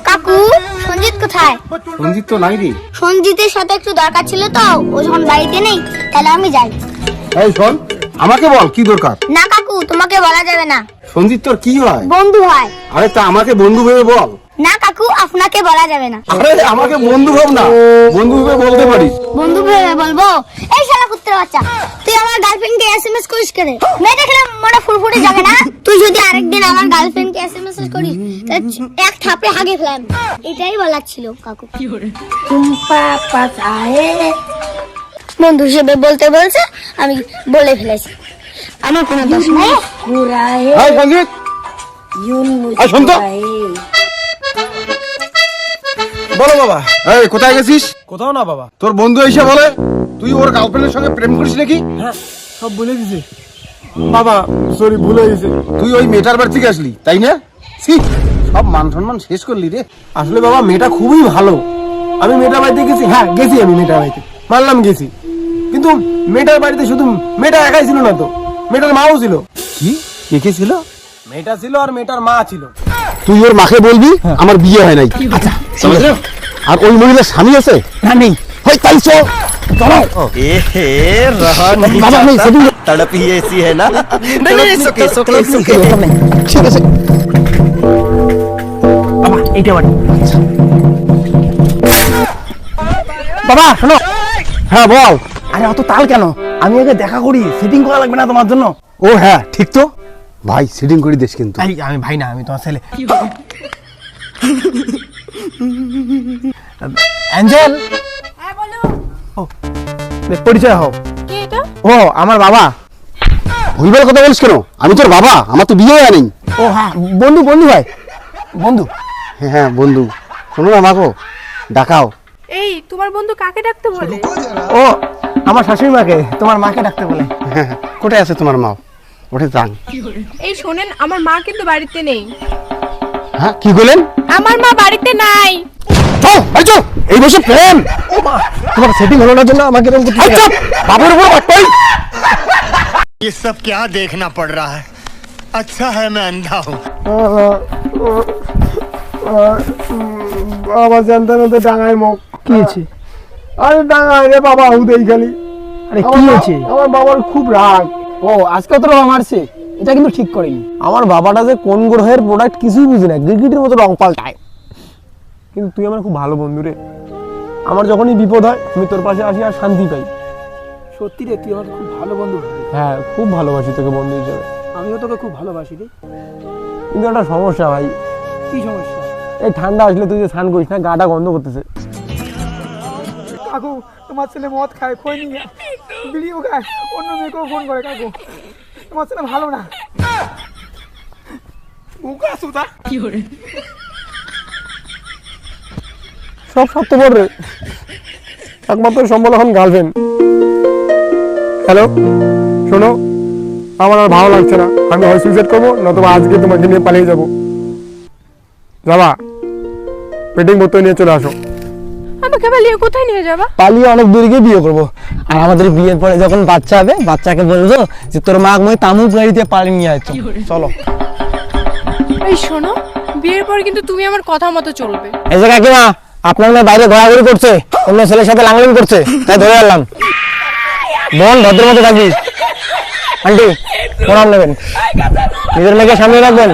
কাকু সঞ্জিত কোথায়? সঞ্জিত তো নাই রে। সঞ্জিতের সাথে একটু দরকার ছিল তো, ও যখন বাড়িতে নেই তাহলে আমি যাই। এই শোন, আমাকে বল কি দরকার। না কাকু, তোমাকে বলা যাবে না। সঞ্জিত তোর কি হয়? বন্ধু হয়। আরে তা আমাকে বন্ধু ভেবে বল। না কাকু, আপনাকে বলা যাবে না। আরে আমাকে বন্ধু ভাব না, বন্ধু ভেবে বলতে পারিস। বন্ধু ভেবে বলবো? এই শালা কুত্তের বাচ্চা, তুই আমার গার্লফ্রেন্ডকে এসএমএস করিস কেন? মেয়ে দেখলে মনে ফুরফুরে যাবে না? তুই যদি আরেকদিন আমার গার্লফ্রেন্ডকে এসএমএস করিস তাহলে এক থাপড়ে হাগে ফেলাম। এটাই বলার ছিল কাকু। বন্ধু হিসেবে বলতে বলছে, আমি বলে ফেলেছি, আমার কোনো দোষ নাই। এই সঞ্জিত, এই শোন তো। বলো বাবা। এই কোথায় গেছিস? কোথাও না বাবা। তোর বন্ধু এসে বলে তুই ওর গার্লফ্রেন্ডের সঙ্গে প্রেম করিস নাকি? হ্যাঁ, সব বলে দিছে বাবা। সরি, ভুলে গেছে। তুই ওই মেয়েটার বাড়ি থেকে আসলি তাই না? ছি, সব মান সম্মান শেষ করলি রে। আসলে বাবা মেয়েটা খুবই ভালো। আমি মেয়েটার বাড়িতে গেছি, হ্যাঁ গেছি, আমি মেয়েটার বাড়িতে মানলাম গেছি, কিন্তু মেয়েটার বাড়িতে শুধু মেয়েটা একাই ছিল না তো, মেয়েটার মাও ছিল। কি কে ছিল? মেয়েটা ছিল আর মেয়েটার মা ছিল। তুই ওর মাকে বলবি আমার বিয়ে হয় নাই। আচ্ছা, আর ওই মহিলার স্বামী আছে না? নেই। হয় তাই চল, চলো। रहा नहीं बाबा, नहीं, सभी लोग- तड़प ही ऐसी है ना। नहीं, सुके ঠিক আছে বাবা এইটা বাড়ি। বাবা শোনো। হ্যাঁ বল। আরে অত তাল কেন? আমি আগে দেখা করি, সেটিং করা লাগবে না তোমার জন্য? ও হ্যাঁ ঠিক তো ভাই, সিটিং করে দিস কিন্তু। এই আমি ভাই না, আমি তোমার ছেলে। অ্যাঞ্জেল, হ্যাঁ বলো। ও পরিচয় হও। কে এটা? ও আমার বাবা। ভুলবার কথা বলিস কেন? আমি তোর বাবা, আমার তো বিয়ে হয় নাই। ও হ্যাঁ, বন্ধু বন্ধু ভাই, বন্ধু। হ্যাঁ হ্যাঁ বন্ধু, শোনো না আমাকে ডাকাও। এই তোমার বন্ধু কাকে ডাকতে বলে? ও আমার শাশুড়ি মাকে, তোমার মাকে ডাকতে বলে। হ্যাঁ হ্যাঁ, কোথায় আছে তোমার মা? ওঠে যান। এই শোনেন, আমার মা কিন্তু বাড়িতে নেই। হ্যাঁ কি বলেন? আমার মা বাড়িতে নাই। চল ভাই চল, এই বসে প্রেম। ও মা, তোমার সেটিং হলো না জন্য আমাকে এরকম করতে আচ্ছা বাবার উপর বাটপাই। ये सब क्या देखना पड़ रहा है? अच्छा है मैं अंधा हूँ। বাবা জানতে না তো ডাঙায় মুখ। কি হয়েছে? আরে ডাঙায় রে বাবা, হুদেই খালি। আরে কি হয়েছে? আমার বাবার খুব রাগ। ও আজকে তো রং মারছে, এটা কিন্তু ঠিক করেনি। আমার বাবাটা যে কোন গ্রহের প্রোডাক্ট কিছুই বুঝি না, গিরগিটির মতো রং পাল্টায়। কিন্তু তুই আমার খুব ভালো বন্ধু রে। আমার যখনই বিপদ হয় আমি তোর পাশে আসি আর শান্তি পাই। সত্যি রে, তুই আমার খুব ভালো বন্ধু ভাই। হ্যাঁ, খুব ভালোবাসি তোকে বন্ধু হিসেবে। আমিও তোকে খুব ভালোবাসি রে। কিন্তু একটা সমস্যা ভাই। কি সমস্যা? এই ঠান্ডা আসলে তুই যে স্নান করিস না, গাটা গন্ধ করতেছে। কাকু, তোমার ছেলে মদ খায়, খই নিয়ে বিড়িও খায়, অন্য মেয়েকেও ফোন করে। কাকু, তোমার ছেলে ভালো না। মুখা সুতা সব স্বার্থপর রে, একমাত্র সম্বল এখন গার্লফ্রেন্ড। হ্যালো শোনো, আমার আর ভালো লাগছে না, আমি হয় সুইসাইড করবো, নতুবা আজকে তোমাকে নিয়ে পালিয়ে যাবো। যাবা পেটিং বোতল নিয়ে চলে আসো। আমাকে পালিয়ে কোথায় নিয়ে যাবা? পালিয়ে অনেক দূরে গিয়ে বিয়ে করবো, আর আমাদের বিয়ের পরে যখন বাচ্চা হবে, বাচ্চাকে বলবো যে তোর মা মই তামুক গাড়িতে পালিয়ে নিয়ে আসছো। চলো। এই শোনো, বিয়ের পর কিন্তু তুমি আমার কথা মতো চলবে। এই যে কাকিমা, আপনার মেয়ে বাইরে ঘোরাঘুরি করছে, অন্য ছেলের সাথে লাংলিং করছে, তাই ধরে আনলাম। বোন ভদ্র মতো থাকিস। আন্টি প্রণাম নেবেন, নিজের মেয়েকে সামনে রাখবেন।